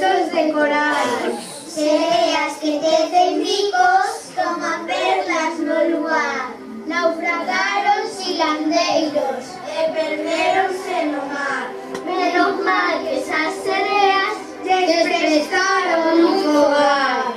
besos de coral. Sereas que tecen bicos como a perlas no luar. Naufragaron silandeiros e perderonse no mar. Menos mal que esas sereas lles prestaron un fogar.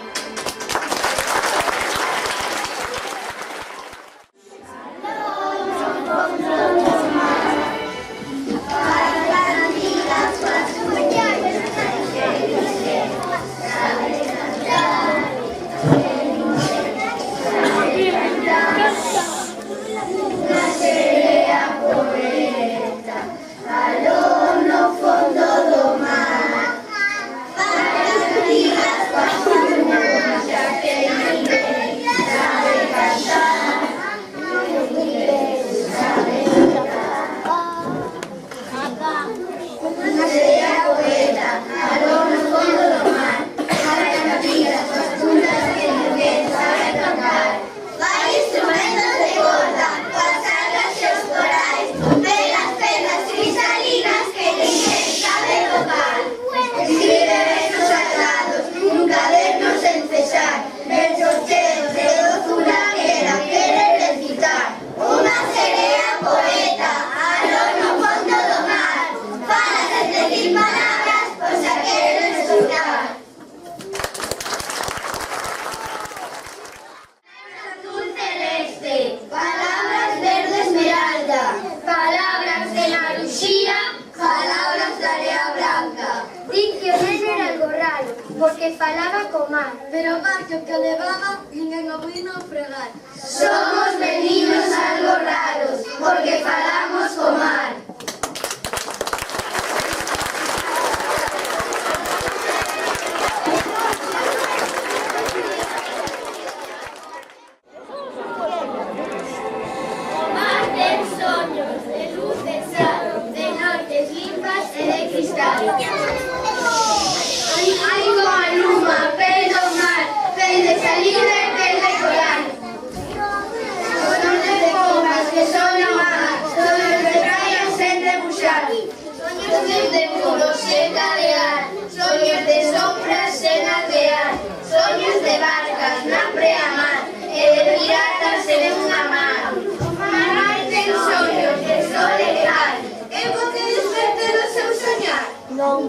Porque falaba co mar, pero o barco que o levaba ninguén o vino a fregar. Somos vecinos algo raros, porque falamos co mar. O mar ten soños de luz de sal, de noites limpas e de cristal. Hai coa luma, pel do mar, pel de salir e pel de colar. Soños de copas que son o mar, soños de praias sen debuxar. Soños de muros sen cadear, soños de sombras sen aldear. Soños de barcas na preamar e de piratas en unha mar. O mar ten soños de sol e cal. É bo que desperte do seu soñar? Non.